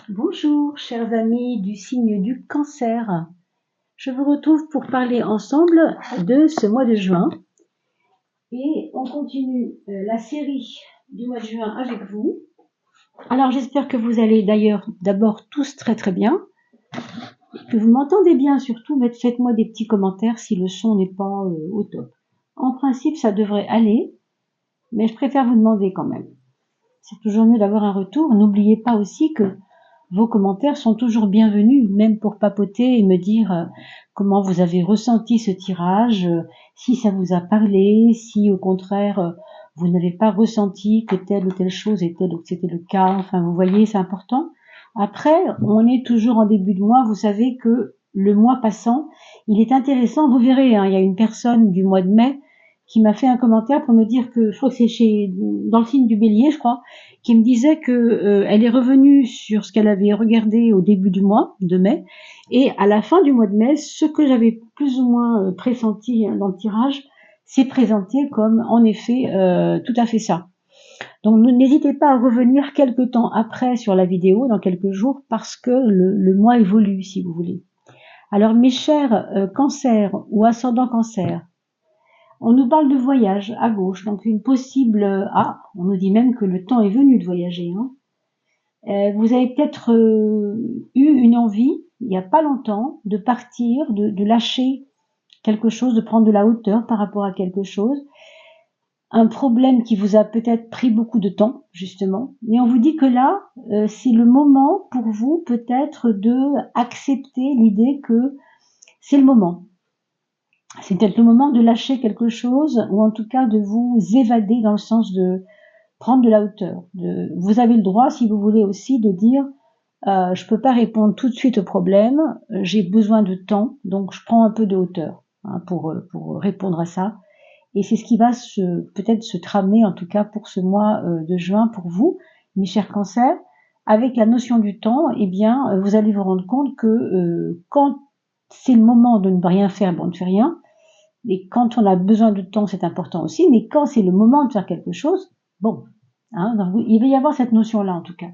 Bonjour, chers amis du signe du Cancer. Je vous retrouve pour parler ensemble de ce mois de juin. Et on continue la série du mois de juin avec vous. Alors j'espère que vous allez d'ailleurs d'abord tous très très bien, que vous m'entendez bien surtout, mais faites-moi des petits commentaires si le son n'est pas au top. En principe ça devrait aller, mais je préfère vous demander quand même. C'est toujours mieux d'avoir un retour. N'oubliez pas aussi que vos commentaires sont toujours bienvenus, même pour papoter et me dire comment vous avez ressenti ce tirage, si ça vous a parlé, si au contraire vous n'avez pas ressenti que telle ou telle chose était, donc c'était le cas. Enfin, vous voyez, c'est important. Après, on est toujours en début de mois. Vous savez que le mois passant, il est intéressant. Vous verrez, hein, il y a une personne du mois de mai qui m'a fait un commentaire pour me dire que, je crois que c'est dans le signe du Bélier, je crois, qui me disait que elle est revenue sur ce qu'elle avait regardé au début du mois de mai, et à la fin du mois de mai, ce que j'avais plus ou moins pressenti dans le tirage s'est présenté comme en effet tout à fait ça. Donc n'hésitez pas à revenir quelques temps après sur la vidéo, dans quelques jours, parce que le mois évolue, si vous voulez. Alors mes chers cancers ou ascendant cancer, on nous parle de voyage à gauche, donc une possible... on nous dit même que le temps est venu de voyager. Hein. Vous avez peut-être eu une envie, il n'y a pas longtemps, de partir, de lâcher quelque chose, de prendre de la hauteur par rapport à quelque chose. Un problème qui vous a peut-être pris beaucoup de temps, justement. Mais on vous dit que là, c'est le moment pour vous peut-être de accepter l'idée que c'est le moment. C'est peut-être le moment de lâcher quelque chose, ou en tout cas de vous évader dans le sens de prendre de la hauteur. Vous avez le droit, si vous voulez aussi, de dire je peux pas répondre tout de suite au problème, j'ai besoin de temps, donc je prends un peu de hauteur pour répondre à ça. Et c'est ce qui va peut-être se tramer, en tout cas pour ce mois de juin pour vous, mes chers cancers. Avec la notion du temps, eh bien, vous allez vous rendre compte que quand c'est le moment de ne rien faire, bon, on ne fait rien. Et quand on a besoin de temps, c'est important aussi. Mais quand c'est le moment de faire quelque chose, bon, donc il va y avoir cette notion-là en tout cas.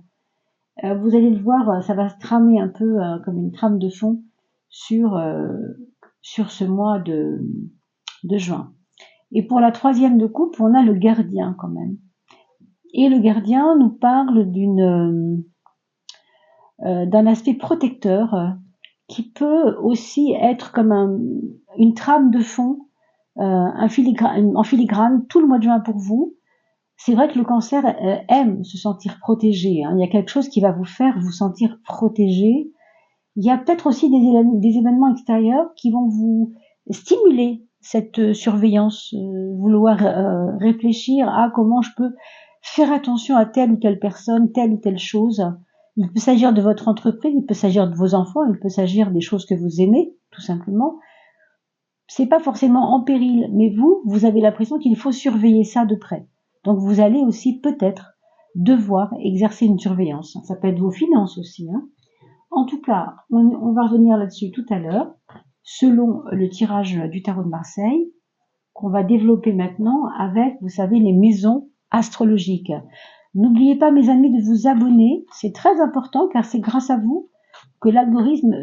Vous allez le voir, ça va se tramer un peu comme une trame de fond sur ce mois de juin. Et pour la troisième de coupe, on a le gardien quand même. Et le gardien nous parle d'un aspect protecteur qui peut aussi être comme une trame de fond, en filigrane tout le mois de juin pour vous. C'est vrai que le cancer aime se sentir protégé. Hein. Il y a quelque chose qui va vous faire vous sentir protégé. Il y a peut-être aussi des événements extérieurs qui vont vous stimuler cette surveillance, vouloir réfléchir à comment je peux faire attention à telle ou telle personne, telle ou telle chose. Il peut s'agir de votre entreprise, il peut s'agir de vos enfants, il peut s'agir des choses que vous aimez, tout simplement. C'est pas forcément en péril, mais vous avez l'impression qu'il faut surveiller ça de près. Donc vous allez aussi peut-être devoir exercer une surveillance. Ça peut être vos finances aussi. Hein. En tout cas, on va revenir là-dessus tout à l'heure, selon le tirage du tarot de Marseille, qu'on va développer maintenant avec, vous savez, les maisons astrologiques. N'oubliez pas, mes amis, de vous abonner. C'est très important car c'est grâce à vous que l'algorithme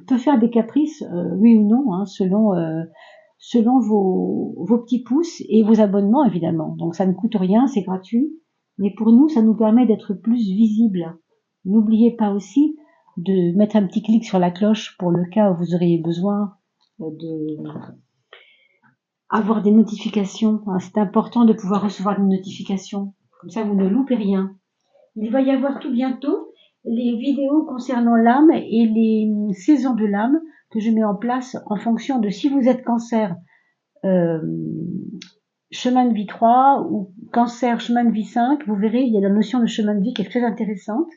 peut faire des caprices, oui ou non, hein, selon vos petits pouces et vos abonnements, évidemment. Donc ça ne coûte rien, c'est gratuit. Mais pour nous, ça nous permet d'être plus visibles. N'oubliez pas aussi de mettre un petit clic sur la cloche pour le cas où vous auriez besoin de avoir des notifications. C'est important de pouvoir recevoir des notifications. Comme ça, vous ne loupez rien. Il va y avoir tout bientôt les vidéos concernant l'âme et les saisons de l'âme que je mets en place en fonction de si vous êtes cancer chemin de vie 3 ou cancer chemin de vie 5. Vous verrez, il y a la notion de chemin de vie qui est très intéressante.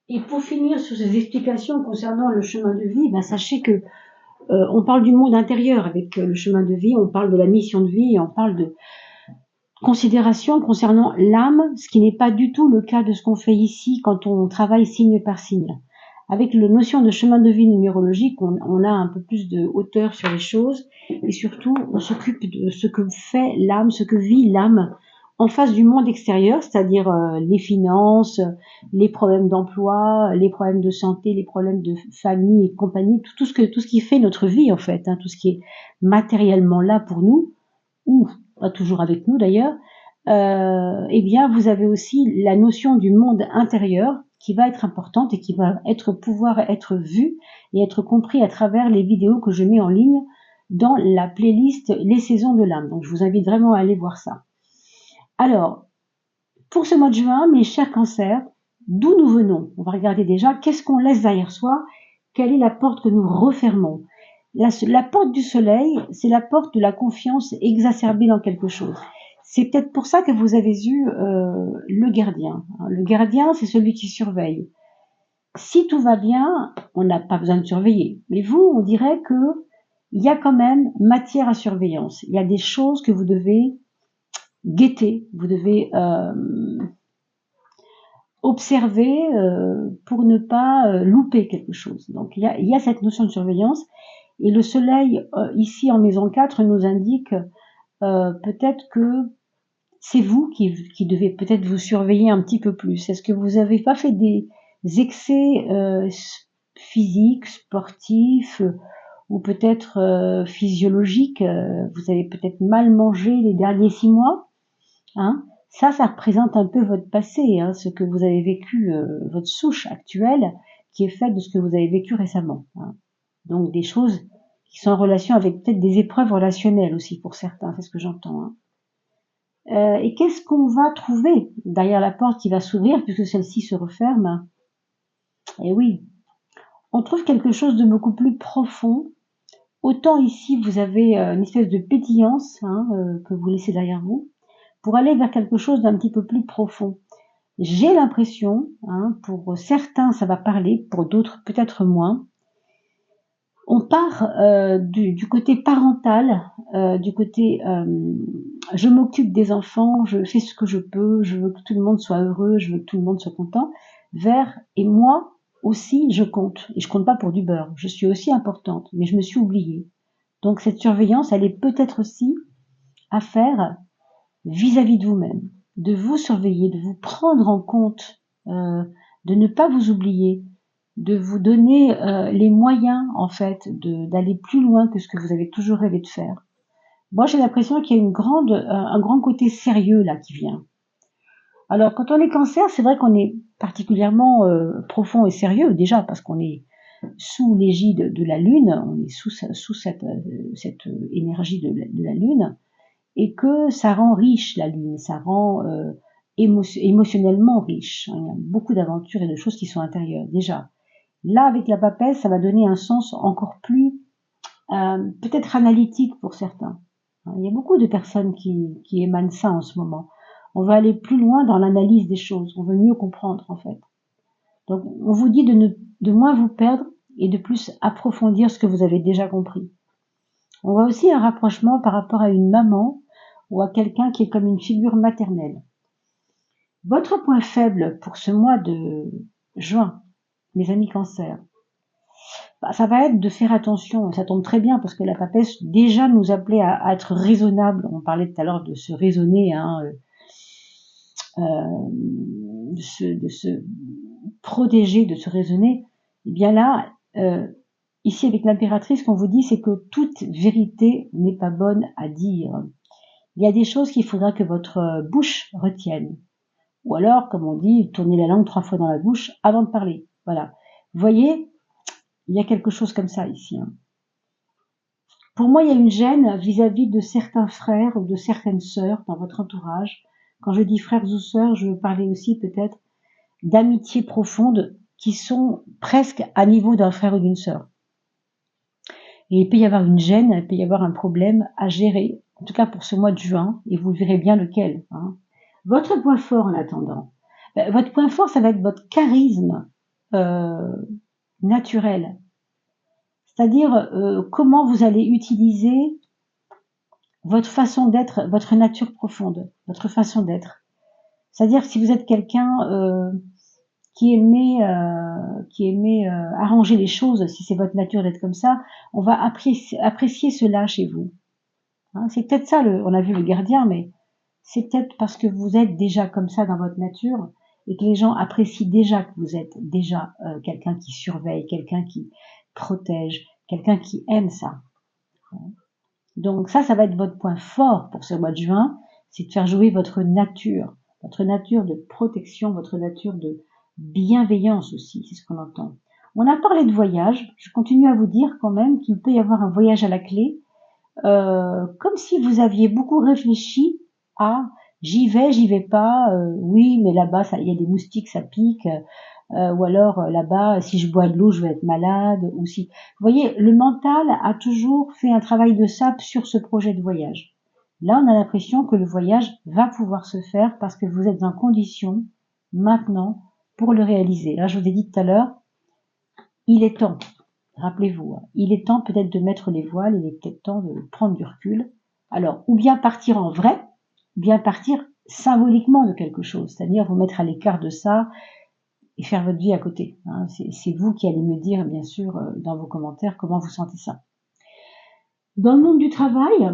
Et pour finir sur ces explications concernant le chemin de vie, sachez que on parle du monde intérieur avec le chemin de vie, on parle de la mission de vie, et on parle de considérations concernant l'âme, ce qui n'est pas du tout le cas de ce qu'on fait ici quand on travaille signe par signe. Avec la notion de chemin de vie numérologique, on a un peu plus de hauteur sur les choses et surtout on s'occupe de ce que fait l'âme, ce que vit l'âme en face du monde extérieur, c'est-à-dire les finances, les problèmes d'emploi, les problèmes de santé, les problèmes de famille et compagnie, tout ce qui fait notre vie en fait, hein, tout ce qui est matériellement là pour nous, ou pas toujours avec nous d'ailleurs, eh bien vous avez aussi la notion du monde intérieur qui va être importante et qui va pouvoir être vue et être compris à travers les vidéos que je mets en ligne dans la playlist Les saisons de l'âme. Donc je vous invite vraiment à aller voir ça. Alors, pour ce mois de juin, mes chers cancers, d'où nous venons? On va regarder déjà qu'est-ce qu'on laisse derrière soi, quelle est la porte que nous refermons. La porte du soleil, c'est la porte de la confiance exacerbée dans quelque chose. C'est peut-être pour ça que vous avez eu le gardien. Le gardien, c'est celui qui surveille. Si tout va bien, on n'a pas besoin de surveiller. Mais vous, on dirait que il y a quand même matière à surveillance. Il y a des choses que vous devez guetter, vous devez observer pour ne pas louper quelque chose. Donc il y a cette notion de surveillance. Et le soleil, ici en maison 4, nous indique peut-être que c'est vous qui devez peut-être vous surveiller un petit peu plus. Est-ce que vous n'avez pas fait des excès physiques, sportifs ou peut-être physiologiques? Vous avez peut-être mal mangé les derniers 6 mois, hein? Ça représente un peu votre passé, hein, ce que vous avez vécu, votre souche actuelle, qui est faite de ce que vous avez vécu récemment, hein. Donc des choses qui sont en relation avec peut-être des épreuves relationnelles aussi pour certains, c'est ce que j'entends, hein. Et qu'est-ce qu'on va trouver derrière la porte qui va s'ouvrir puisque celle-ci se referme? Eh oui, on trouve quelque chose de beaucoup plus profond. Autant ici vous avez une espèce de pétillance, hein, que vous laissez derrière vous, pour aller vers quelque chose d'un petit peu plus profond. J'ai l'impression, hein, pour certains ça va parler, pour d'autres peut-être moins. On part du côté parental, du côté je m'occupe des enfants, je fais ce que je peux, je veux que tout le monde soit heureux, je veux que tout le monde soit content, vers et moi aussi je compte. Et je compte pas pour du beurre, je suis aussi importante, mais je me suis oubliée. Donc cette surveillance, elle est peut-être aussi à faire vis-à-vis de vous-même, de vous surveiller, de vous prendre en compte, de ne pas vous oublier, de vous donner les moyens en fait d'aller plus loin que ce que vous avez toujours rêvé de faire. Moi j'ai l'impression qu'il y a un grand côté sérieux là qui vient. Alors quand on est cancer, c'est vrai qu'on est particulièrement profond et sérieux déjà parce qu'on est sous l'égide de la lune, on est sous cette énergie de la lune, et que ça rend riche la lune, ça rend émotionnellement riche. Il y a beaucoup d'aventures et de choses qui sont intérieures déjà. Là, avec la papesse, ça va donner un sens encore plus peut-être analytique pour certains. Il y a beaucoup de personnes qui émanent ça en ce moment. On va aller plus loin dans l'analyse des choses, on veut mieux comprendre en fait. Donc on vous dit de moins vous perdre et de plus approfondir ce que vous avez déjà compris. On voit aussi un rapprochement par rapport à une maman ou à quelqu'un qui est comme une figure maternelle. Votre point faible pour ce mois de juin, mes amis cancers, ça va être de faire attention, ça tombe très bien parce que la papesse déjà nous appelait à être raisonnable. On parlait tout à l'heure de se raisonner, hein, de se protéger, de se raisonner. Et bien là, ici avec l'impératrice, ce qu'on vous dit, c'est que toute vérité n'est pas bonne à dire. Il y a des choses qu'il faudra que votre bouche retienne. Ou alors, comme on dit, tournez la langue 3 fois dans la bouche avant de parler. Voilà. Vous voyez, il y a quelque chose comme ça ici, hein. Pour moi, il y a une gêne vis-à-vis de certains frères ou de certaines sœurs dans votre entourage. Quand je dis frères ou sœurs, je veux parler aussi peut-être d'amitiés profondes qui sont presque à niveau d'un frère ou d'une sœur. Et il peut y avoir une gêne, il peut y avoir un problème à gérer, en tout cas pour ce mois de juin, et vous verrez bien lequel, hein. Votre point fort en attendant, votre point fort, ça va être votre charisme naturel. C'est-à-dire comment vous allez utiliser votre façon d'être, votre nature profonde, votre façon d'être. C'est-à-dire que si vous êtes quelqu'un qui aimait arranger les choses, si c'est votre nature d'être comme ça, on va apprécier cela chez vous. Hein, c'est peut-être ça, on a vu le gardien, mais c'est peut-être parce que vous êtes déjà comme ça dans votre nature et que les gens apprécient déjà que vous êtes déjà quelqu'un qui surveille, quelqu'un qui protège, quelqu'un qui aime ça. Donc ça va être votre point fort pour ce mois de juin, c'est de faire jouer votre nature de protection, votre nature de bienveillance aussi, c'est ce qu'on entend. On a parlé de voyage, je continue à vous dire quand même qu'il peut y avoir un voyage à la clé, comme si vous aviez beaucoup réfléchi à j'y vais pas, oui mais là-bas il y a des moustiques, ça pique, ou alors là-bas si je bois de l'eau je vais être malade, ou si vous voyez, le mental a toujours fait un travail de sape sur ce projet de voyage. Là on a l'impression que le voyage va pouvoir se faire parce que vous êtes en condition maintenant pour le réaliser. Là je vous ai dit tout à l'heure, il est temps. Rappelez-vous, il est temps peut-être de mettre les voiles, il est peut-être temps de prendre du recul. Alors, ou bien partir en vrai, ou bien partir symboliquement de quelque chose, c'est-à-dire vous mettre à l'écart de ça et faire votre vie à côté. C'est vous qui allez me dire, bien sûr, dans vos commentaires, comment vous sentez ça. Dans le monde du travail,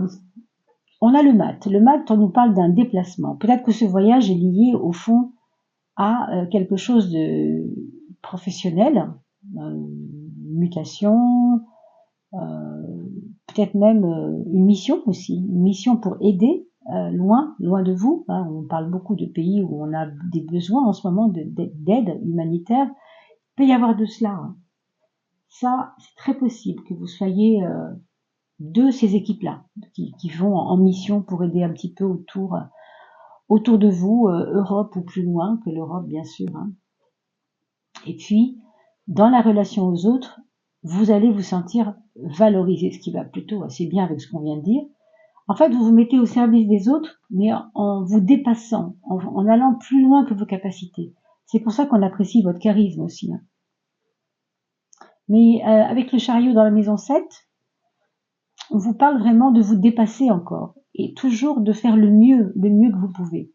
on a le mat. Le mat, on nous parle d'un déplacement. Peut-être que ce voyage est lié, au fond, à quelque chose de professionnel, mutation, peut-être même une mission aussi, une mission pour aider loin de vous. On parle beaucoup de pays où on a des besoins en ce moment d'aide humanitaire. Il peut y avoir de cela. Ça, c'est très possible que vous soyez de ces équipes-là qui vont en mission pour aider un petit peu autour de vous, Europe ou plus loin que l'Europe, bien sûr. Et puis, dans la relation aux autres, vous allez vous sentir valorisé, ce qui va plutôt assez bien avec ce qu'on vient de dire. En fait, vous vous mettez au service des autres, mais en vous dépassant, en allant plus loin que vos capacités. C'est pour ça qu'on apprécie votre charisme aussi. Mais avec le chariot dans la maison 7, on vous parle vraiment de vous dépasser encore, et toujours de faire le mieux que vous pouvez.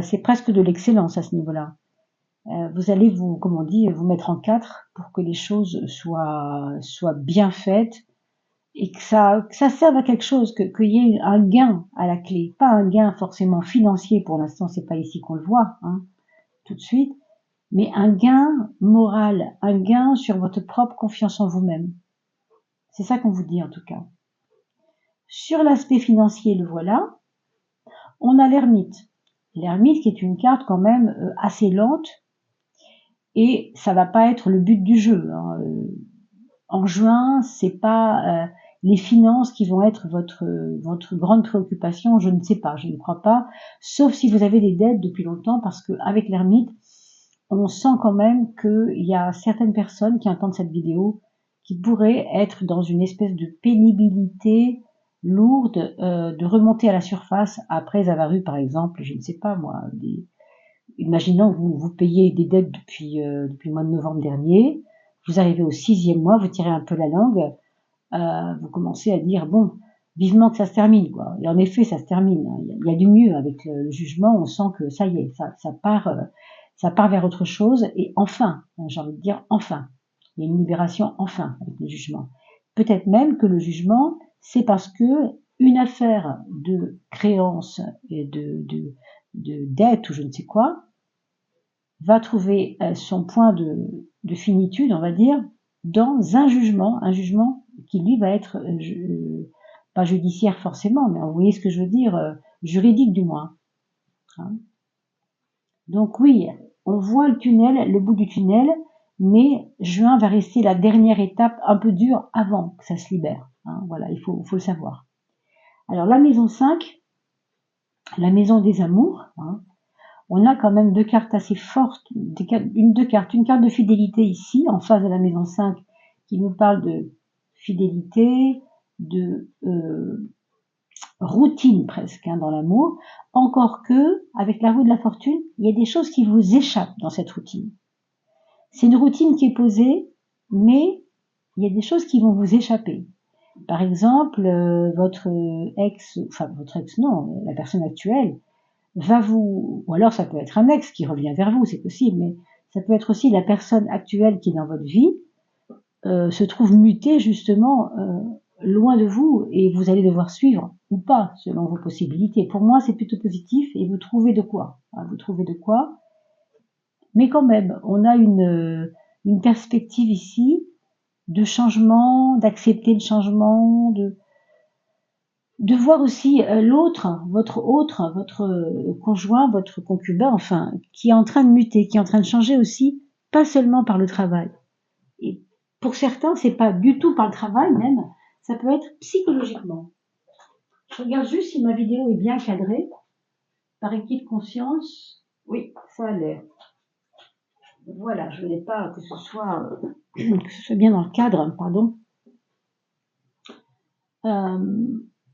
C'est presque de l'excellence à ce niveau-là. Vous allez vous mettre en quatre pour que les choses soient bien faites et que ça serve à quelque chose, qu'il y ait un gain à la clé, pas un gain forcément financier pour l'instant, c'est pas ici qu'on le voit, tout de suite, mais un gain moral, un gain sur votre propre confiance en vous-même. C'est ça qu'on vous dit en tout cas. Sur l'aspect financier, le voilà, on a l'ermite. L'ermite qui est une carte quand même assez lente, et ça va pas être le but du jeu. En juin, c'est pas les finances qui vont être votre grande préoccupation, je ne sais pas, je ne crois pas, sauf si vous avez des dettes depuis longtemps, parce qu'avec l'ermite, on sent quand même qu'il y a certaines personnes qui entendent cette vidéo qui pourraient être dans une espèce de pénibilité lourde, de remonter à la surface après avoir eu, par exemple, je ne sais pas moi, imaginons que vous payez des dettes depuis le mois de novembre dernier, vous arrivez au 6e mois, vous tirez un peu la langue, vous commencez à dire bon, vivement que ça se termine, quoi. Et en effet, ça se termine. Il y a du mieux avec le jugement. On sent que ça y est, ça part vers autre chose. Et enfin, j'ai envie de dire enfin, il y a une libération enfin avec le jugement. Peut-être même que le jugement, c'est parce que une affaire de créance et de dette ou je ne sais quoi va trouver son point de finitude, on va dire, dans un jugement qui lui va être pas judiciaire forcément, mais vous voyez ce que je veux dire, juridique du moins. Donc oui, on voit le bout du tunnel, mais juin va rester la dernière étape un peu dure avant que ça se libère. Voilà, il faut le savoir. Alors la maison 5, la maison des amours, on a quand même deux cartes assez fortes, une carte de fidélité ici, en face de la maison 5, qui nous parle de fidélité, de routine presque dans l'amour, encore que, avec la roue de la fortune, il y a des choses qui vous échappent dans cette routine. C'est une routine qui est posée, mais il y a des choses qui vont vous échapper. Par exemple, votre ex non, la personne actuelle, ou alors ça peut être un ex qui revient vers vous, c'est possible, mais ça peut être aussi la personne actuelle qui est dans votre vie, se trouve mutée justement loin de vous et vous allez devoir suivre ou pas selon vos possibilités. Pour moi, c'est plutôt positif et vous trouvez de quoi. Vous trouvez de quoi. Mais quand même, on a une perspective ici de changement, d'accepter le changement, de voir aussi l'autre, votre conjoint, votre concubin, enfin, qui est en train de muter, qui est en train de changer aussi, pas seulement par le travail. Et pour certains, c'est pas du tout par le travail même, ça peut être psychologiquement. Je regarde juste si ma vidéo est bien cadrée, par acquis de conscience. Oui, ça a l'air. Voilà, je voulais pas que ce soit bien dans le cadre, pardon.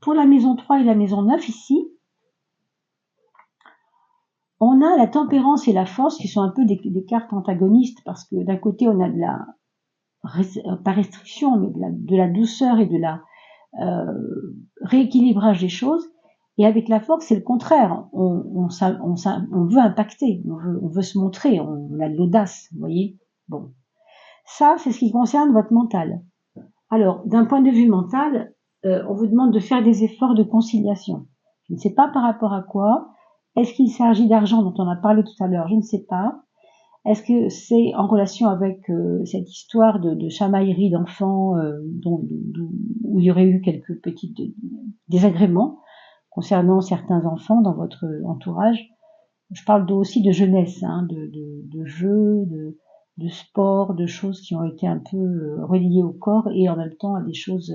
Pour la maison 3 et la maison 9 ici, on a la tempérance et la force qui sont un peu des cartes antagonistes parce que d'un côté on a de la, pas restriction, mais de la douceur et de la rééquilibrage des choses. Et avec la force, c'est le contraire. On veut impacter, on veut se montrer, on a de l'audace, vous voyez. Bon, ça, c'est ce qui concerne votre mental. Alors, d'un point de vue mental, on vous demande de faire des efforts de conciliation. Je ne sais pas par rapport à quoi. Est-ce qu'il s'agit d'argent dont on a parlé tout à l'heure? Je ne sais pas. Est-ce que c'est en relation avec cette histoire de chamaillerie d'enfants où il y aurait eu quelques petits désagréments concernant certains enfants dans votre entourage? Je parle aussi de jeunesse, de jeux, de sport, de choses qui ont été un peu reliées au corps et en même temps à des choses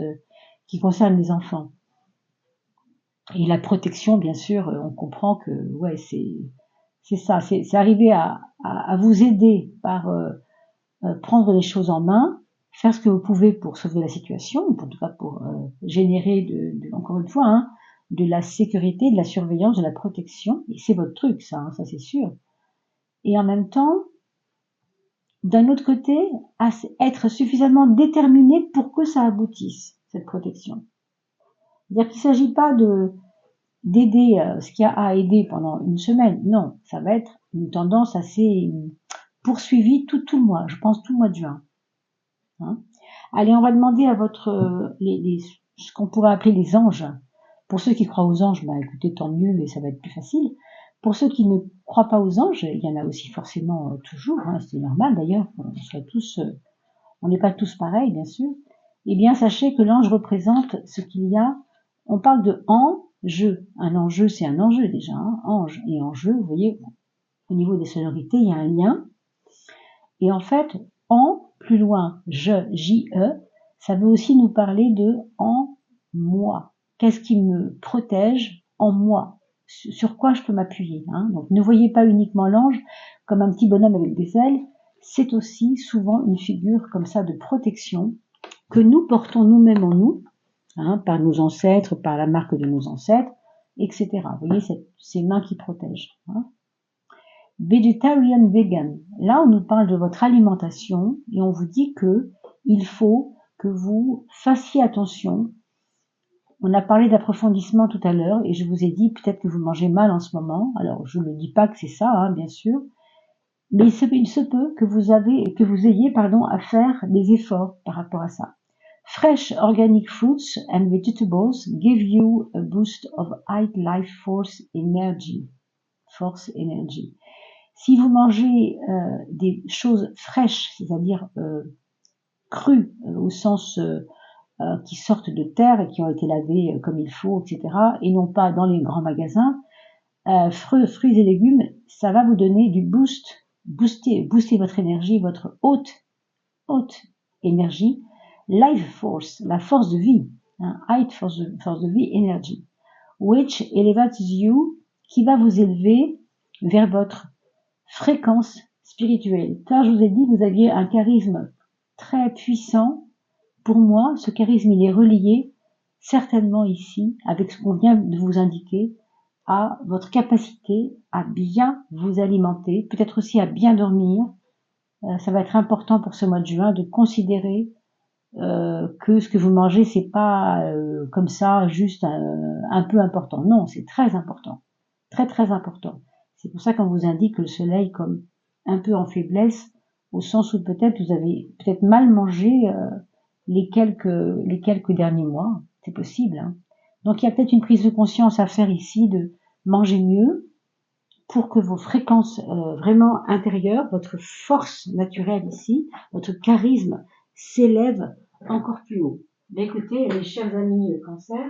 qui concernent les enfants. Et la protection, bien sûr, on comprend que ouais, c'est ça, c'est arriver à vous aider par prendre les choses en main, faire ce que vous pouvez pour sauver la situation, ou en tout cas pour générer encore une fois, de la sécurité, de la surveillance, de la protection. Et c'est votre truc, ça c'est sûr. Et en même temps, d'un autre côté, être suffisamment déterminé pour que ça aboutisse, cette protection. C'est-à-dire qu'il ne s'agit pas d'aider ce qu'il y a à aider pendant une semaine. Non, ça va être une tendance assez poursuivie tout le mois, je pense tout le mois de juin. Allez, on va demander à ce qu'on pourrait appeler les anges. Pour ceux qui croient aux anges, écoutez, tant mieux, et ça va être plus facile. Pour ceux qui ne croient pas aux anges, il y en a aussi forcément toujours, c'est normal d'ailleurs, on n'est pas tous pareils, bien sûr. Eh bien, sachez que l'ange représente ce qu'il y a. On parle de enjeu. Un enjeu, c'est un enjeu déjà. Ange et enjeu, vous voyez, au niveau des sonorités, il y a un lien. Et en fait, plus loin, J-E, ça veut aussi nous parler de en moi. Qu'est-ce qui me protège en moi? Sur quoi je peux m'appuyer? Donc ne voyez pas uniquement l'ange comme un petit bonhomme avec des ailes, c'est aussi souvent une figure comme ça de protection que nous portons nous-mêmes en nous, par nos ancêtres, par la marque de nos ancêtres, etc. Vous voyez ces mains qui protègent. Vegetarian vegan. Là, on nous parle de votre alimentation et on vous dit que il faut que vous fassiez attention. On a parlé d'approfondissement tout à l'heure et je vous ai dit peut-être que vous mangez mal en ce moment. Alors, je ne dis pas que c'est ça, bien sûr, mais il se peut que vous ayez à faire des efforts par rapport à ça. Fresh organic fruits and vegetables give you a boost of high life force energy. Si vous mangez des choses fraîches, c'est-à-dire crues au sens qui sortent de terre et qui ont été lavées comme il faut, etc., et non pas dans les grands magasins, fruits et légumes, ça va vous donner du booster votre énergie, votre haute énergie, life force, la force de vie, high force de vie, energy, which elevates you, qui va vous élever vers votre fréquence spirituelle. Car je vous ai dit que vous aviez un charisme très puissant. Pour moi, ce charisme, il est relié certainement ici, avec ce qu'on vient de vous indiquer, à votre capacité à bien vous alimenter, peut-être aussi à bien dormir. Ça va être important pour ce mois de juin de considérer que ce que vous mangez, c'est pas comme ça, juste un peu important. Non, c'est très important. Très, très important. C'est pour ça qu'on vous indique le soleil comme un peu en faiblesse, au sens où peut-être vous avez mal mangé les quelques derniers mois. C'est possible, hein. Donc il y a peut-être une prise de conscience à faire ici de manger mieux pour que vos fréquences vraiment intérieures, votre force naturelle ici, votre charisme s'élève encore plus haut. Mais écoutez, mes chers amis Cancer,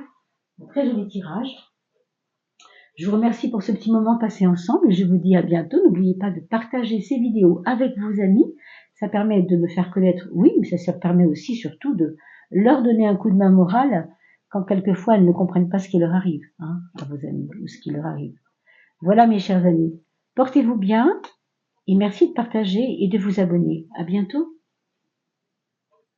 un très joli tirage. Je vous remercie pour ce petit moment passé ensemble et je vous dis à bientôt. N'oubliez pas de partager ces vidéos avec vos amis. Ça permet de me faire connaître, oui, mais ça permet aussi surtout de leur donner un coup de main moral quand quelquefois elles ne comprennent pas ce qui leur arrive, hein, à vos amis, ou ce qui leur arrive. Voilà mes chers amis, portez-vous bien et merci de partager et de vous abonner. À bientôt.